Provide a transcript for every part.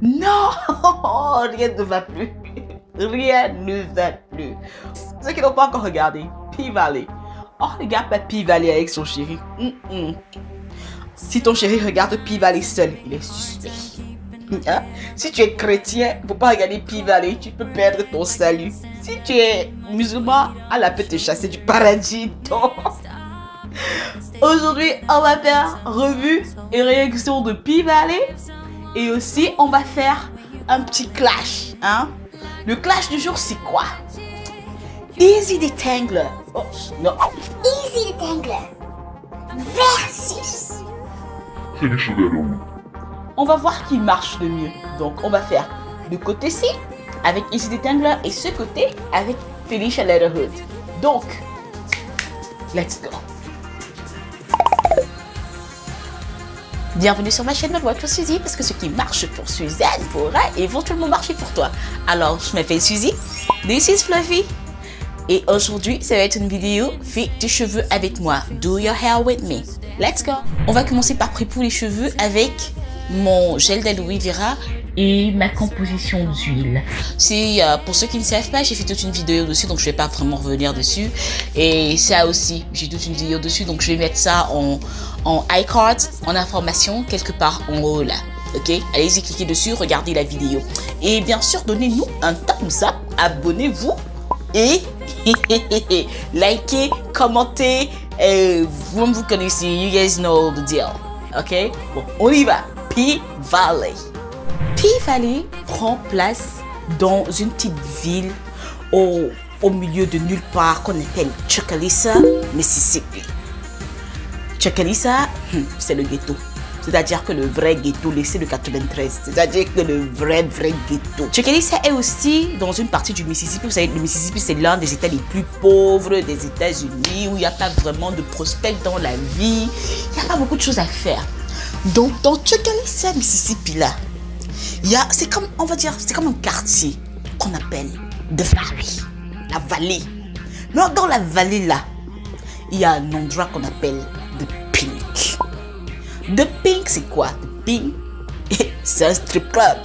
Non, rien ne va plus. Rien ne va plus. Ceux qui n'ont pas encore regardé, P-Valley. Oh, regarde pas P-Valley avec son chéri. Si ton chéri regarde P-Valley seul, il est suspect. Hein? Si tu es chrétien, faut pas regarder P-Valley, tu peux perdre ton salut. Si tu es musulman, Allah peut te chasser du paradis. Donc, aujourd'hui, on va faire revue et réaction de P-Valley. Et aussi, on va faire un petit clash. Hein? Le clash du jour, c'est quoi? Easy Detangler. Oh, non. Easy Detangler versus Felicia Leatherwood. On va voir qui marche le mieux. Donc, on va faire le côté-ci avec Easy Detangler et ce côté avec Felicia Leatherwood. Donc, let's go. Bienvenue sur ma chaîne Work Suzy, parce que ce qui marche pour Suzanne pourra éventuellement marcher pour toi. Alors, je m'appelle Suzy, this is Fluffy. Et aujourd'hui, ça va être une vidéo fais tes cheveux avec moi. Do your hair with me. Let's go. On va commencer par préparer les cheveux avec mon gel d'aloe vera et ma composition d'huile. C'est pour ceux qui ne savent pas, j'ai fait toute une vidéo dessus, donc je vais pas vraiment revenir dessus. Et ça aussi, j'ai toute une vidéo dessus, donc je vais mettre ça en iCard, en information, quelque part en haut là. Ok, allez-y, cliquez dessus, regardez la vidéo. Et bien sûr, donnez-nous un thumbs up, abonnez-vous et likez, commentez. Vous connaissez, you guys know the deal. Ok, bon, on y va. P-Valley. P-Valley prend place dans une petite ville au milieu de nulle part qu'on appelle Chucalissa, Mississippi. Chucalissa, c'est le ghetto. C'est-à-dire que le vrai ghetto laissé de 93. C'est-à-dire que le vrai ghetto. Chucalissa est aussi dans une partie du Mississippi. Vous savez, le Mississippi, c'est l'un des États les plus pauvres des États-Unis, où il n'y a pas vraiment de prospects dans la vie. Il n'y a pas beaucoup de choses à faire. Donc, dans Chucalissa, Mississippi, là, c'est comme, on va dire, c'est comme un quartier qu'on appelle The Valley, la vallée. Mais dans la vallée, là, il y a un endroit qu'on appelle The Pink. The Pink, c'est quoi? The Pink, c'est un strip club.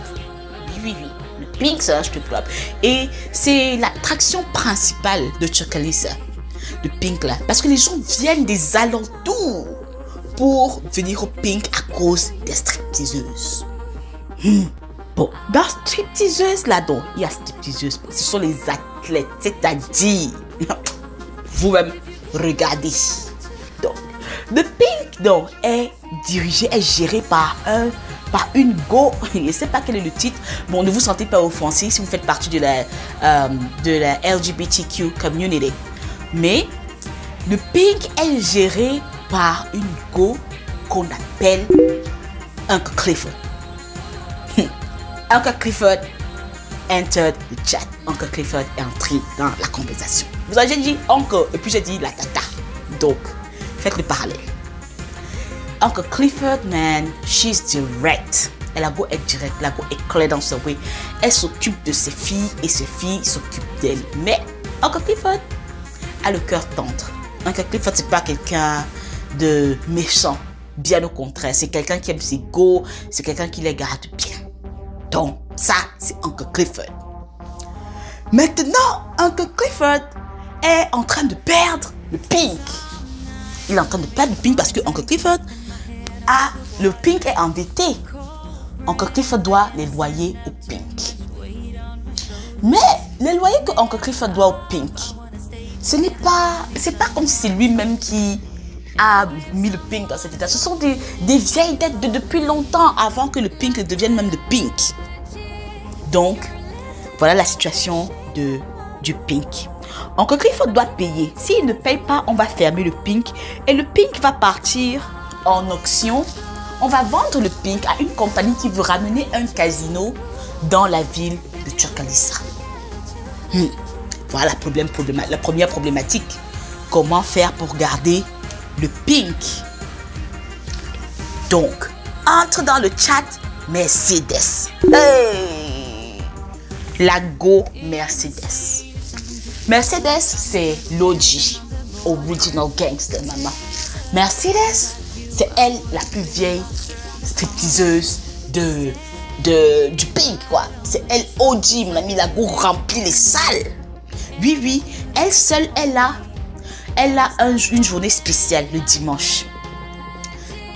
Oui. Le Pink, c'est un strip club. Et c'est l'attraction principale de Chucalissa, le Pink, là. Parce que les gens viennent des alentours pour venir au Pink à cause des stripteaseuses. Bon, dans stripteaseuses là-dedans, il y a stripteaseuses. Ce sont les athlètes, c'est-à-dire, vous-même, regardez. Donc, le Pink donc, est dirigé, est géré par une go. Je ne sais pas quel est le titre. Bon, ne vous sentez pas offensé si vous faites partie de la LGBTQ community. Mais le Pink est géré par une go qu'on appelle Uncle Clifford. Uncle Clifford entered the chat. Uncle Clifford est entré dans la conversation. Vous avez dit Uncle et puis j'ai dit la tata. Donc, faites le parallèle. Uncle Clifford, man, she's direct. Et la go est directe, la go est claire dans ce way. Elle s'occupe de ses filles et ses filles s'occupent d'elle. Mais Uncle Clifford a le cœur tendre. Uncle Clifford, c'est pas quelqu'un de méchant. Bien au contraire, c'est quelqu'un qui aime ses go, c'est quelqu'un qui les garde bien. Donc, ça, c'est Uncle Clifford. Maintenant, Uncle Clifford est en train de perdre le Pink. Il est en train de perdre le Pink parce que Uncle Clifford le Pink est endetté. Uncle Clifford doit les loyers au Pink. Mais les loyers que Uncle Clifford doit au Pink, c'est pas comme si c'est lui-même qui a mis le Pink dans cet état. Ce sont des vieilles dettes depuis longtemps avant que le Pink ne devienne même le Pink. Donc, voilà la situation du Pink. Uncle Clifford doit payer. S'il ne paye pas, on va fermer le Pink et le Pink va partir en auction. On va vendre le Pink à une compagnie qui veut ramener un casino dans la ville de Chucalissa. Voilà la première problématique. Comment faire pour garder le Pink? Donc, entre dans le chat Mercedes. Hey! La go Mercedes. Mercedes, c'est l'OG, Original Gangster, maman. Mercedes, c'est elle la plus vieille stripteaseuse de du Pink, quoi. C'est elle OG, mon ami. La go remplit les salles. Oui, oui. Elle seule, elle a une journée spéciale le dimanche.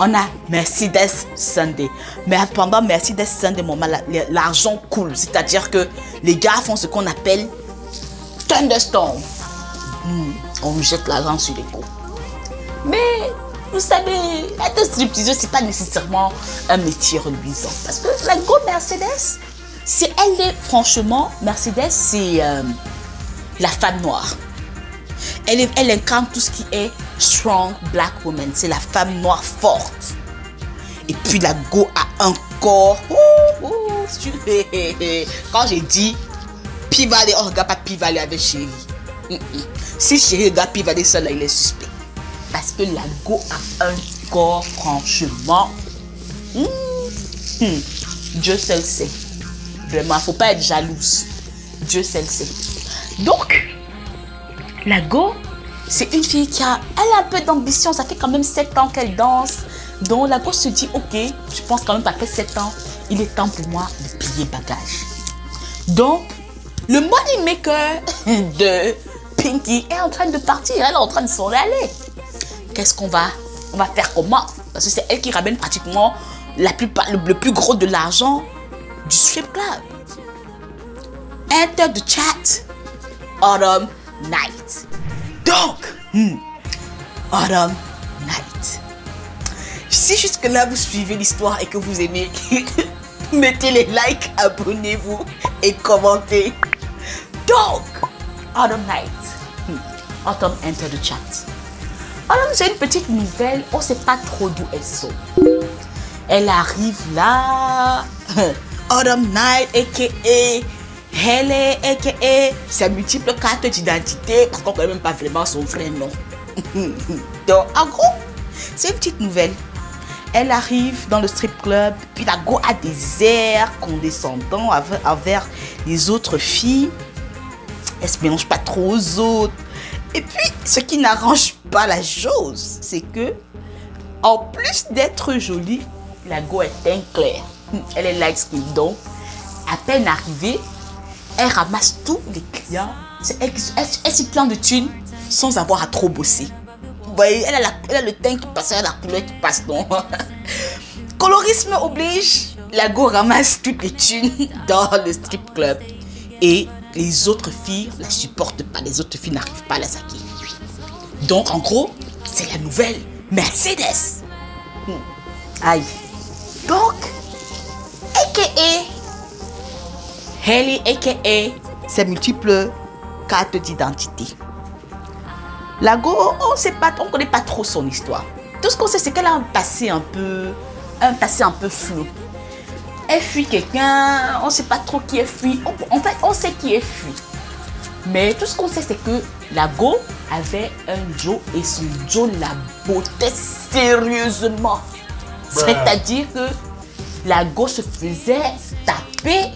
On a Mercedes Sunday. Mais pendant Mercedes Sunday, l'argent coule. C'est-à-dire que les gars font ce qu'on appelle Thunderstorm. On jette l'argent sur les coups. Mais, vous savez, être stripteaseuse, c'est pas nécessairement un métier reluisant. Parce que la go Mercedes, franchement, Mercedes, c'est la femme noire. Elle incarne tout ce qui est strong black woman. C'est la femme noire forte. Et puis la go a un corps. Quand j'ai dit P-Valley, on regarde pas P-Valley avec Chérie. Si Chérie regarde P-Valley seul, là, il est suspect. Parce que la go a un corps, franchement. Dieu seul sait. Vraiment, faut pas être jalouse. Dieu seul sait. Donc, la go, c'est une fille elle a un peu d'ambition. Ça fait quand même 7 ans qu'elle danse. Donc, la go se dit, ok, je pense quand même qu'après 7 ans, il est temps pour moi de plier bagage. Donc, le money maker de Pinky est en train de partir. Elle est en train de s'en aller. Qu'est-ce qu'on va faire comment? Parce que c'est elle qui ramène pratiquement le plus gros de l'argent du strip club. Enter the chat. Autumn Night. Donc, Autumn Night. Si jusque-là vous suivez l'histoire et que vous aimez, mettez les likes, abonnez-vous et commentez. Donc, Autumn Night. Autumn enter the chat. Autumn, c'est une petite nouvelle, on ne sait pas trop d'où elle sort. Elle arrive là. Autumn Night, a.k.a. Hele, a.k.a. ses multiples cartes d'identité, parce qu'on ne connaît même pas vraiment son vrai nom. Donc, en gros, c'est une petite nouvelle. Elle arrive dans le strip club, puis la go a des airs condescendants envers les autres filles. Elle se mélange pas trop aux autres. Et puis, ce qui n'arrange pas la chose, c'est que, en plus d'être jolie, la go est teint clair. Elle est light skin, donc, à peine arrivée, elle ramasse tous les clients. Elle s'y plante de thunes sans avoir à trop bosser. Vous voyez, elle a le teint qui passe, elle a la couleur qui passe, donc. Colorisme oblige, la go ramasse toutes les thunes dans le strip club. Et les autres filles la supportent pas. Les autres filles n'arrivent pas à la saquer. Donc, en gros, c'est la nouvelle Mercedes. Aïe. Donc, a.k.a. Haley, a.k.a. ses multiples cartes d'identité. La go, on ne connaît pas trop son histoire. Tout ce qu'on sait, c'est qu'elle a un passé un peu flou. Elle fuit quelqu'un, on ne sait pas trop qui est fui. En fait, on sait qui est fui. Mais tout ce qu'on sait, c'est que la go avait un Joe et son Joe la bottait sérieusement. C'est-à-dire que la go se faisait taper,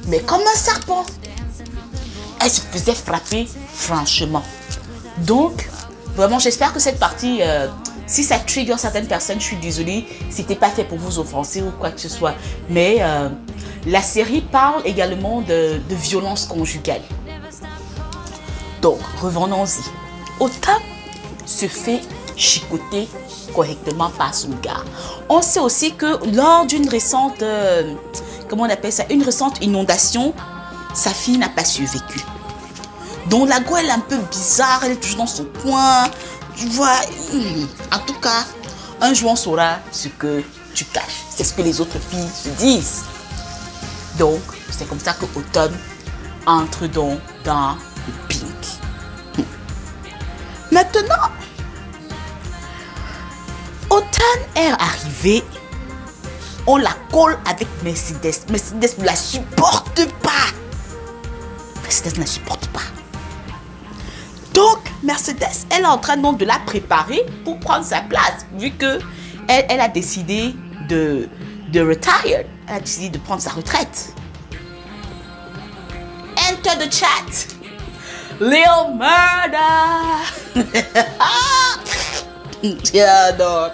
mais comme un serpent. Elle se faisait frapper franchement. Donc, vraiment, j'espère que cette partie, si ça trigger certaines personnes, je suis désolée, c'était pas fait pour vous offenser ou quoi que ce soit. Mais la série parle également de violence conjugale. Donc, revenons-y. Autumn se fait chicoter correctement par son gars. On sait aussi que lors d'une récente, comment on appelle ça, une récente inondation, sa fille n'a pas survécu. Donc la go, elle est un peu bizarre, elle est toujours dans son coin. Tu vois, en tout cas, un jour on saura ce que tu caches. C'est ce que les autres filles se disent. Donc, c'est comme ça que Autumn entre donc dans le pink. Maintenant, Autumn est arrivée. On la colle avec Mercedes. Mercedes ne la supporte pas. Mercedes ne la supporte pas. Donc, Mercedes, elle est en train donc de la préparer pour prendre sa place. Vu que elle a décidé de retire. Elle a décidé de prendre sa retraite. Enter the chat. Lil Murder. Yeah, non.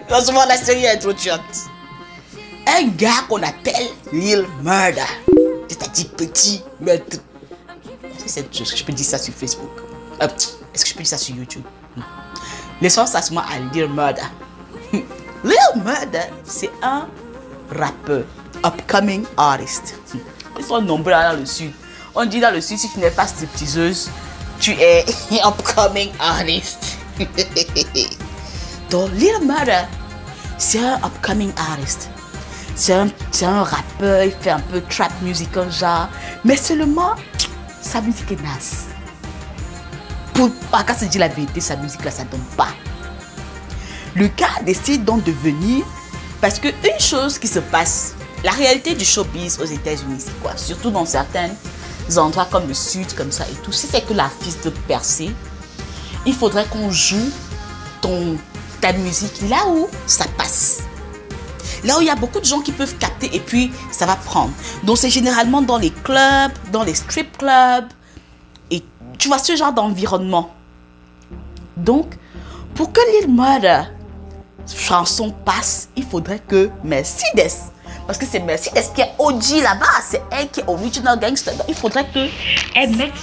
Franchement, la série est trop chiante. un gars qu'on appelle Lil Murder. C'est-à-dire petit meurtre. Est-ce que je peux dire ça sur Facebook? Est-ce que je peux dire ça sur YouTube? Laissons ça seulement à Lil Murder. Lil Murder, c'est un rappeur, upcoming artist. Ils sont nombreux dans le sud. On dit dans le sud, si tu n'es pas stripteaseuse, tu es upcoming artist. Donc Lil Murder, c'est un upcoming artist. C'est un rappeur, il fait un peu trap musical genre, mais seulement sa musique est naze. Quand se dit la vérité, sa musique là, ça donne pas. Le gars décide donc de venir parce que une chose qui se passe, la réalité du showbiz aux États-Unis, c'est quoi? Surtout dans certains endroits comme le sud, comme ça et tout. Si c'est que l'artiste veut percer, il faudrait qu'on joue ta musique là où ça passe. Là où il y a beaucoup de gens qui peuvent capter et puis ça va prendre. Donc c'est généralement dans les clubs, dans les strip clubs. Et tu vois ce genre d'environnement. Donc, pour que Lil Murder chanson passe, il faudrait que Mercedes, parce que c'est Mercedes qui est OG là-bas, c'est elle qui est original gangster. Donc, il faudrait qu'elle mette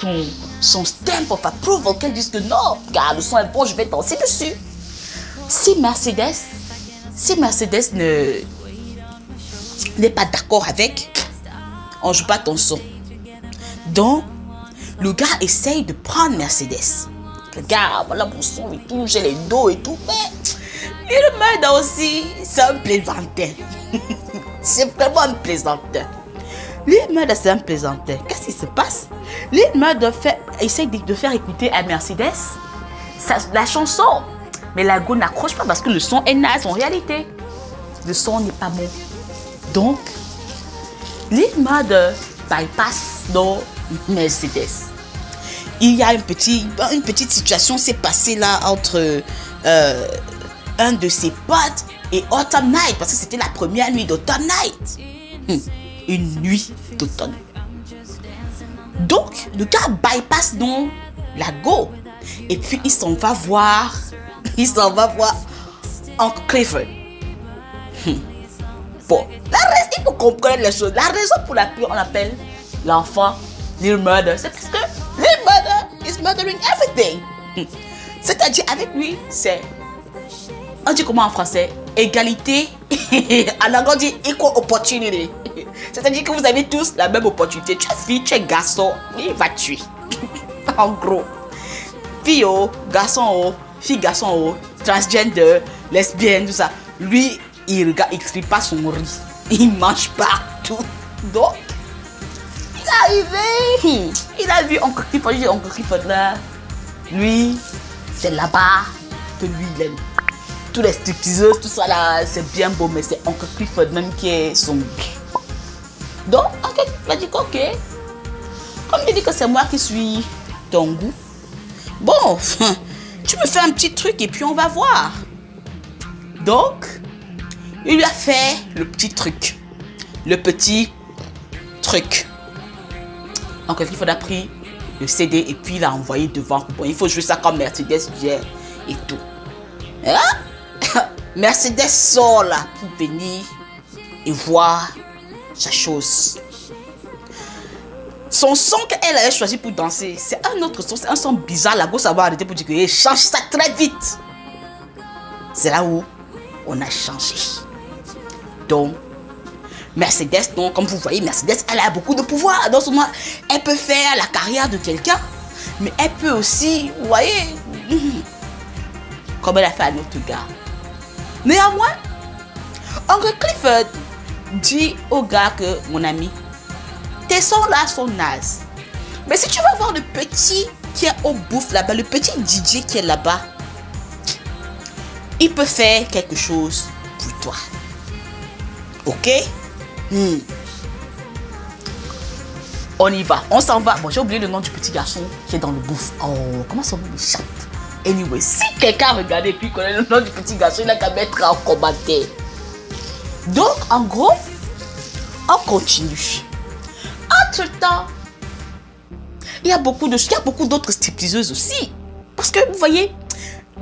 son stamp of approval, qu'elle dise que non, car le son est bon, je vais danser dessus. Si Mercedes n'est pas d'accord avec, on ne joue pas ton son. Donc, le gars essaye de prendre Mercedes. Regarde, voilà mon son et tout, j'ai les dos et tout. Mais Lil Murder aussi, c'est un plaisantin. C'est vraiment un plaisantin. Lil Murder, c'est un plaisantin. Qu'est-ce qui se passe? Lil Murder essaye de faire écouter à Mercedes la chanson. Mais la go n'accroche pas parce que le son est naze en réalité. Le son n'est pas bon. Donc, Lil Murder bypass dans Mercedes. Il y a une petite situation s'est passée là entre un de ses potes et Autumn Night, parce que c'était la première nuit d'Autumn Night. Une nuit d'automne. Donc, le gars bypass donc la go. Et puis, il s'en va voir Uncle Clifford. Bon, il faut comprendre les choses. La raison pour laquelle on appelle l'enfant Lil Murder, c'est parce que Lil Murder is murdering everything. C'est-à-dire, avec lui, c'est, on dit comment en français, égalité. En anglais, on dit equal opportunity. C'est-à-dire que vous avez tous la même opportunité. Tu es fille, tu es garçon, il va tuer. En gros, fille haut, garçon haut, fille garçon haut, transgender, lesbienne, tout ça. Lui, il regarde, il crie pas son riz. Il mange partout. Donc, il est arrivé. Il a vu Uncle Clifford. Il dit Uncle Clifford là. Lui, c'est là-bas que lui, il aime. Tous les stripteaseuses, tout ça là, c'est bien beau, mais c'est Uncle Clifford même qui est son. Donc, Uncle Clifford a dit ok. Comme il dit que c'est moi qui suis ton goût. Bon, tu me fais un petit truc et puis on va voir. Donc, il lui a fait le petit truc. Le petit truc. Uncle Clifford a pris le CD et puis il l'a envoyé devant. Bon, il faut jouer ça comme Mercedes vient et tout. Hein? Mercedes sort là pour venir et voir sa chose. Son son qu'elle avait choisi pour danser, c'est un autre son, c'est un son bizarre. La go, ça va arrêter pour dire que change ça très vite. C'est là où on a changé. Donc, Mercedes, donc, comme vous voyez, Mercedes, elle a beaucoup de pouvoir. Donc, seulement, elle peut faire la carrière de quelqu'un, mais elle peut aussi, vous voyez, comme elle a fait à notre gars. Néanmoins, Uncle Clifford dit au gars que, mon ami, tes sons là sont nazes. Mais si tu vas voir le petit qui est au bouffe là-bas, le petit DJ qui est là-bas, il peut faire quelque chose pour toi. Ok? On y va. On s'en va. Bon, j'ai oublié le nom du petit garçon qui est dans le bouffe. Oh, comment son nom échappe? Anyway, si quelqu'un regarde et puis connaît le nom du petit garçon, il n'a qu'à mettre en commentaire. Donc, en gros, on continue. Entre-temps, il y a beaucoup d'autres stripteaseuses aussi. Parce que, vous voyez,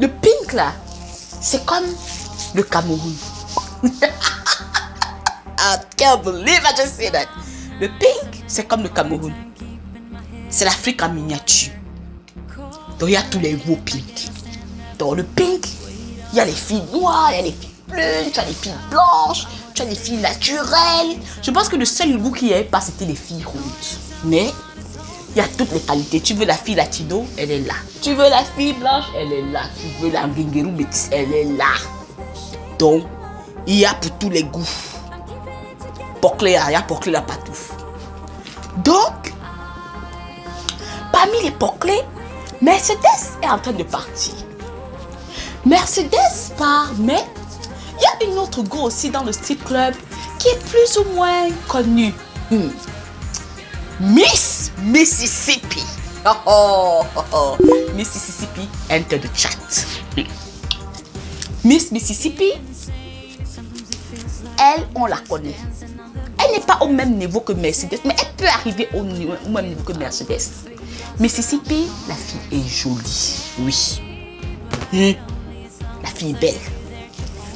le pink là, c'est comme le Cameroun. I can't believe I just said that. Le pink, c'est comme le Cameroun. C'est l'Afrique en miniature. Donc, il y a tous les beaux pinks. Dans le pink, il y a les filles noires, il y a les filles brunes, tu as les filles blanches, tu as les filles naturelles. Je pense que le seul goût qu'il n'y avait pas, c'était les filles rouges. Mais il y a toutes les qualités. Tu veux la fille latino, elle est là. Tu veux la fille blanche, elle est là. Tu veux la guinguerou métisse, elle est là. Donc, il y a pour tous les goûts. Porclé, il y a porclé là partout. Donc, parmi les porclés, Mercedes est en train de partir. Mercedes part, mais il y a une autre go aussi dans le street club qui est plus ou moins connue. Miss Mississippi. Miss Mississippi enter the chat. Miss Mississippi, elle, on la connaît. Elle n'est pas au même niveau que Mercedes, mais elle peut arriver au même niveau que Mercedes. Mississippi, la fille est jolie. Oui. La fille est belle.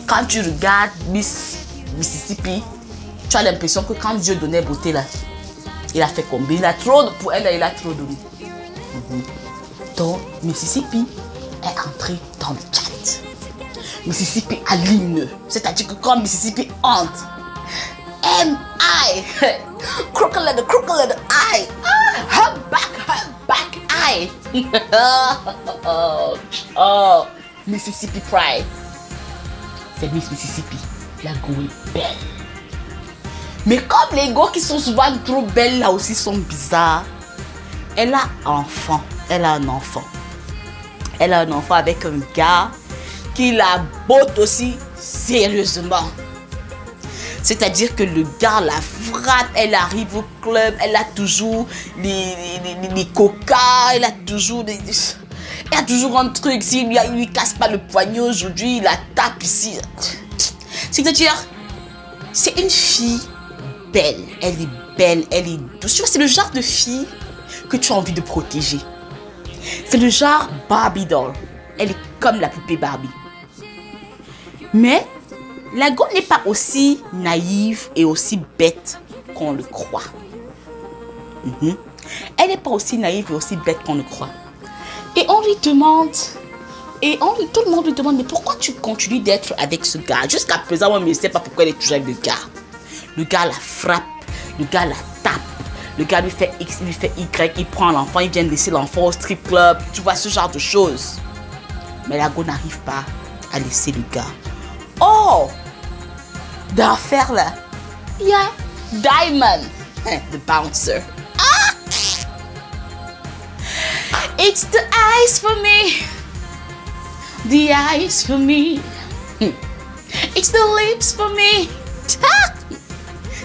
Quand tu regardes Miss Mississippi, tu as l'impression que quand Dieu donnait beauté là, il a fait combien? Il a trop, pour elle, il a trop donné. Donc, Mississippi est entrée dans le chat. Mississippi a ligne. C'est-à-dire que quand Mississippi entre, M.I. Crocodile, crocodile eye. Her back eye. Oh, Mississippi Pride. C'est Miss Mississippi. La go est belle. Mais comme les go qui sont souvent trop belles là aussi sont bizarres, elle a un enfant. Elle a un enfant. Elle a un enfant avec un gars qui la botte aussi sérieusement. C'est-à-dire que le gars la frappe, elle arrive au club, elle a toujours les coca, elle a toujours un truc, s'il lui casse pas le poignet aujourd'hui, il la tape ici. C'est-à-dire, c'est une fille belle, elle est belle, elle est douce. Tu vois, c'est le genre de fille que tu as envie de protéger. C'est le genre Barbie doll. Elle est comme la poupée Barbie. Mais la go n'est pas aussi naïve et aussi bête qu'on le croit. Elle n'est pas aussi naïve et aussi bête qu'on le croit. Et on lui demande, tout le monde lui demande, mais pourquoi tu continues d'être avec ce gars? Jusqu'à présent, moi, je ne sais pas pourquoi elle est toujours avec le gars. Le gars la frappe, le gars la tape, le gars lui fait X, lui fait Y, il prend l'enfant, il vient laisser l'enfant au strip club, tu vois, ce genre de choses. Mais la go n'arrive pas à laisser le gars. Oh! D'affaire là, il y a Diamond, the bouncer. Ah! It's the eyes for me. The eyes for me. It's the lips for me.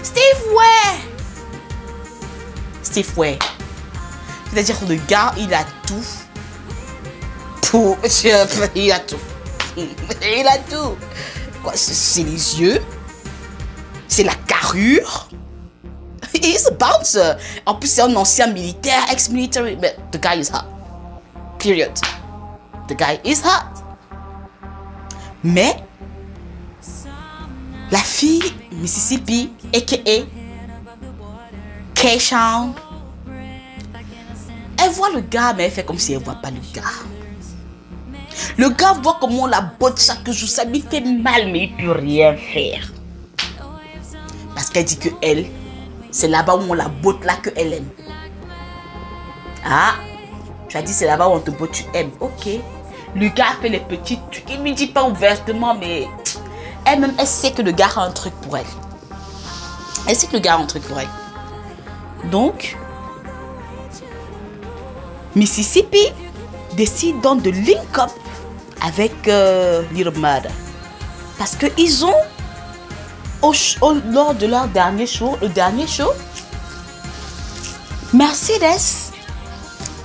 Steve Ware. Steve Ware. C'est-à-dire que le gars, il a tout. Il a tout. Il a tout. C'est les yeux. C'est la carrure. He's a bouncer. En plus, c'est un ancien militaire, ex-military. But the guy is hot. Period. The guy is hot. Mais la fille Mississippi, a.k.a. Keyshawn, elle voit le gars, mais elle fait comme si elle ne voit pas le gars. Le gars voit comment on la botte chaque jour. Ça lui fait mal, mais il ne peut rien faire. Parce qu'elle dit que elle, c'est là-bas où on la botte là qu'elle aime. Ah, tu as dit c'est là-bas où on te botte, tu aimes. Ok. Le gars fait les petits trucs. Il ne me dit pas ouvertement, mais elle-même, elle sait que le gars a un truc pour elle. Elle sait que le gars a un truc pour elle. Donc, Mississippi décide donc de link up avec Little Murder. Parce qu'ils ont, lors de leur dernier show, Mercedes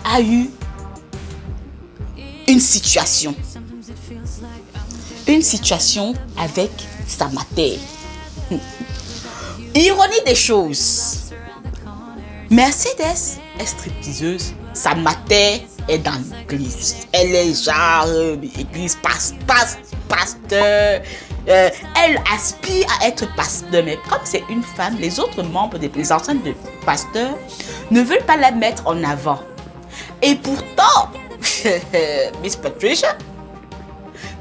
a eu une situation. Une situation avec sa mater. Ironie des choses. Mercedes est stripteaseuse, sa mater est dans l'église. Elle est genre église, pasteur. Elle aspire à être pasteur, mais comme c'est une femme, les autres membres les enceintes de pasteur ne veulent pas la mettre en avant. Et pourtant, Miss Patricia,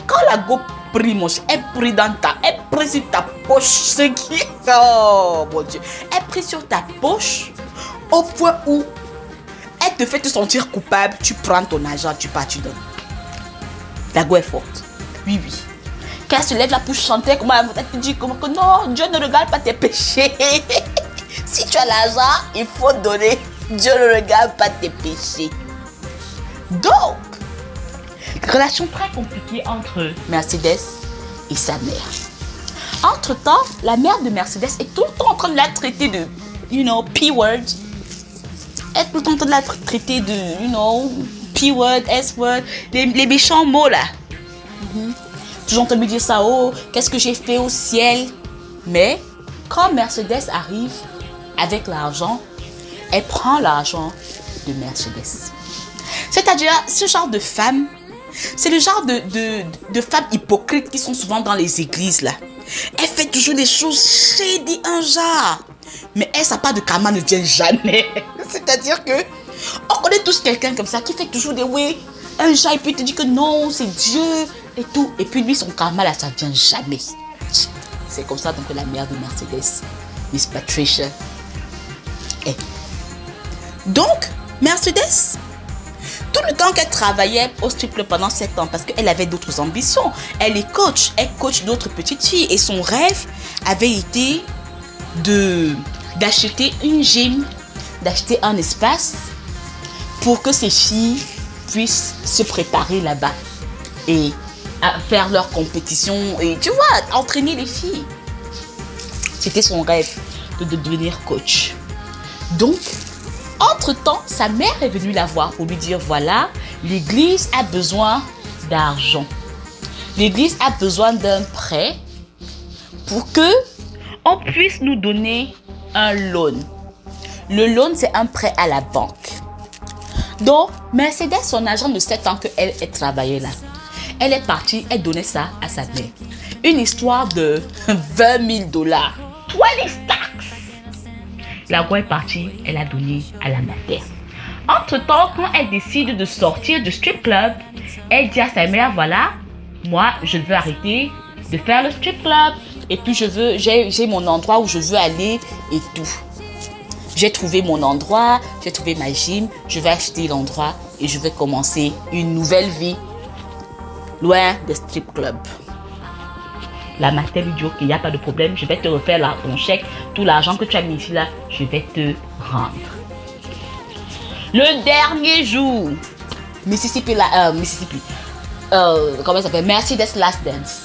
quand la go prie mon cher, elle prie elle prie sur ta poche, ce qui est, oh mon Dieu, elle prie sur ta poche au point où elle te fait te sentir coupable, tu prends ton argent, tu pars, tu donnes. La go est forte. Oui, oui. Quand elle se lève là pour chanter, comment elle te dit comment que non, Dieu ne regarde pas tes péchés. Si tu as l'argent, il faut donner. Dieu ne regarde pas tes péchés. Donc, relation très compliquée entre Mercedes et sa mère. Entre-temps, la mère de Mercedes est tout le temps en train de la traiter de, P-word. Elle est tout le temps en train de la traiter de, P-word, S-word, les méchants mots là. Toujours en train de me dire ça, oh, qu'est-ce que j'ai fait au ciel? Mais, quand Mercedes arrive avec l'argent, elle prend l'argent de Mercedes. C'est-à-dire, ce genre de femme, c'est le genre de femmes hypocrites qui sont souvent dans les églises là. Elle fait toujours des choses shady, un genre. Mais elle, sa part de karma ne vient jamais. C'est-à-dire que, on connaît tous quelqu'un comme ça qui fait toujours des oui, un genre, et puis il te dit que non, c'est Dieu et tout. Et puis lui, son karma là, ça vient jamais. C'est comme ça donc que la mère de Mercedes, Miss Patricia, est. Donc, Mercedes, tout le temps qu'elle travaillait au strip club pendant 7 ans, parce qu'elle avait d'autres ambitions. Elle est coach, elle coach d'autres petites filles. Et son rêve avait été d'acheter une gym, d'acheter un espace pour que ces filles puissent se préparer là-bas et à faire leur compétition et tu vois, entraîner les filles. C'était son rêve de devenir coach. Donc, entre-temps, sa mère est venue la voir pour lui dire, voilà, l'église a besoin d'argent. L'église a besoin d'un prêt pour que on puisse nous donner un loan. Le loan, c'est un prêt à la banque. Donc, Mercedes, son agent de 7 ans qu'elle ait travaillé là, elle est partie, elle donnait ça à sa mère. Une histoire de 20 000 $. 20 stacks. La go est partie, elle a donné à la mère. Entre-temps, quand elle décide de sortir du strip club, elle dit à sa mère, voilà, moi, je veux arrêter de faire le strip club. Et puis, j'ai mon endroit où je veux aller et tout. J'ai trouvé mon endroit, j'ai trouvé ma gym, je vais acheter l'endroit et je vais commencer une nouvelle vie loin des strip clubs. La mater lui dit, ok, il n'y a pas de problème, je vais te refaire ton chèque, tout l'argent que tu as mis ici là, je vais te rendre. Le dernier jour, comment ça s'appelle? Mercedes Last Dance.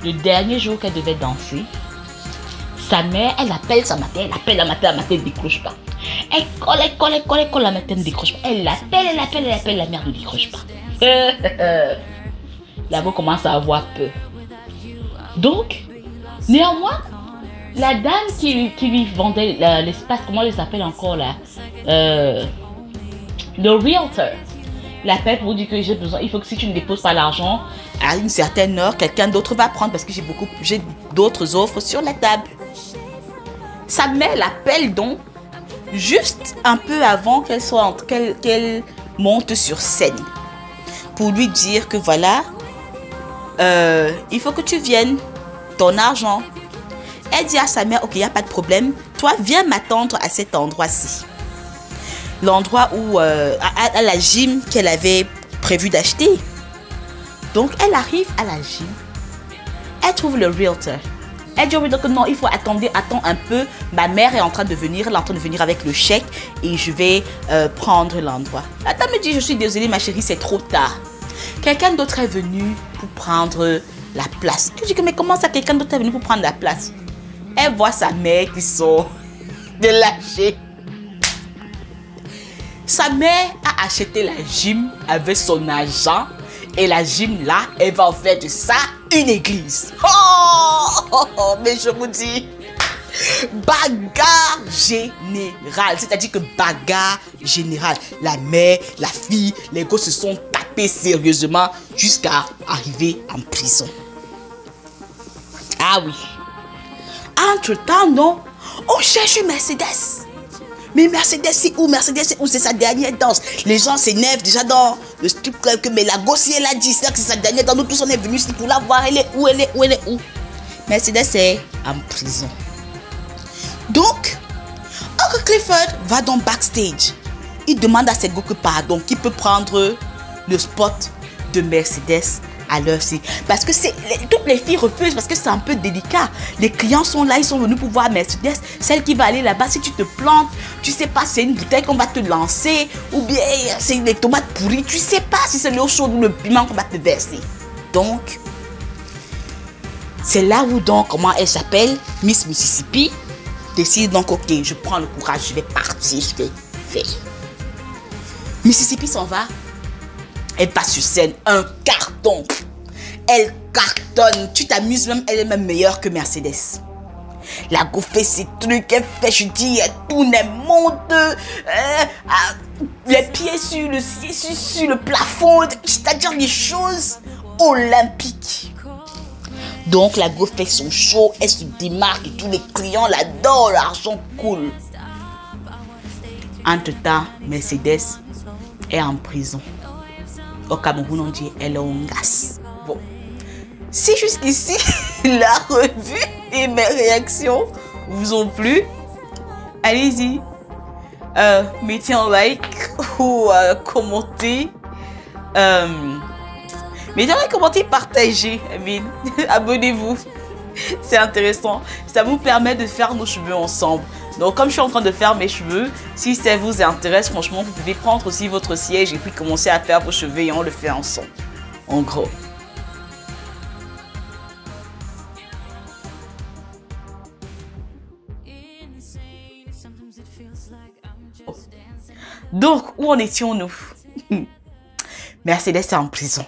Le dernier jour qu'elle devait danser, sa mère, elle appelle sa mater, la mater ne décroche pas. Elle colle, la mater ne décroche pas. Elle l'appelle, la mère ne décroche pas. La go commence à avoir peur. Donc, néanmoins, la dame qui lui vendait l'espace, comment elle s'appelle encore là, le realtor, l'appelle pour dire que j'ai besoin, il faut que si tu ne déposes pas l'argent, à une certaine heure, quelqu'un d'autre va prendre parce que j'ai d'autres offres sur la table. Sa mère l'appelle donc juste un peu avant qu'elle monte sur scène pour lui dire que voilà, il faut que tu viennes, ton argent. Elle dit à sa mère, ok, il n'y a pas de problème, toi viens m'attendre à cet endroit-ci. L'endroit où, à la gym qu'elle avait prévu d'acheter. Donc elle arrive à la gym, elle trouve le realtor. Elle dit au realtor que non, il faut attends un peu, ma mère est en train de venir, elle est en train de venir avec le chèque et je vais prendre l'endroit. La dame me dit, je suis désolée ma chérie, c'est trop tard. Quelqu'un d'autre est venu pour prendre la place. Je dis que mais comment ça, quelqu'un d'autre est venu pour prendre la place? Elle voit sa mère qui sort de lâcher. Sa mère a acheté la gym avec son argent et la gym là, elle va en faire de ça une église. Oh, mais je vous dis, Bagarre générale. C'est-à-dire que bagarre générale. La mère, la fille, les gosses se sont tapés sérieusement jusqu'à arriver en prison. Ah oui. Entre-temps, non, on cherche une Mercedes. Mais Mercedes, c'est où? Mercedes, c'est où? C'est sa dernière danse. Les gens s'énervent déjà dans le strip club que mais la gosse, elle a dit que c'est sa dernière danse. Nous tous, on est venus ici pour la voir. Elle est où? Elle est où? Elle est où? Mercedes est en prison. Donc, Uncle Clifford va dans backstage. Il demande à cette go que pardon, qui peut prendre le spot de Mercedes à l'heure ci. Parce que toutes les filles refusent parce que c'est un peu délicat. Les clients sont là, ils sont venus pour voir Mercedes. Celle qui va aller là-bas, si tu te plantes, tu sais pas si c'est une bouteille qu'on va te lancer ou bien c'est des tomates pourries. Tu sais pas si c'est l'eau chaude ou le piment qu'on va te verser. Donc, c'est là où donc, comment elle s'appelle, Miss Mississippi, décide donc, ok, je prends le courage, je vais partir, je vais faire. Mississippi s'en va. Elle passe sur scène, un carton. Elle cartonne. Tu t'amuses même, elle est même meilleure que Mercedes. La go fait ses trucs, elle fait, je dis, elle tourne, elle monte, les pieds sur le plafond, c'est-à-dire des choses olympiques. Donc la go fait son show, elle se démarque et tous les clients l'adorent, l'argent coule. Entre-temps, Mercedes est en prison. Au Cameroun, on dit elle est en gas. Bon. Si jusqu'ici, la revue et mes réactions vous ont plu, allez-y. Mettez un like ou commentez. Mettez un like, commentez, partagez. Abonnez-vous. C'est intéressant. Ça vous permet de faire nos cheveux ensemble. Donc, comme je suis en train de faire mes cheveux, si ça vous intéresse, franchement, vous pouvez prendre aussi votre siège et puis commencer à faire vos cheveux et on le fait ensemble. En gros. Oh. Donc, où en étions-nous? Mercedes est en prison.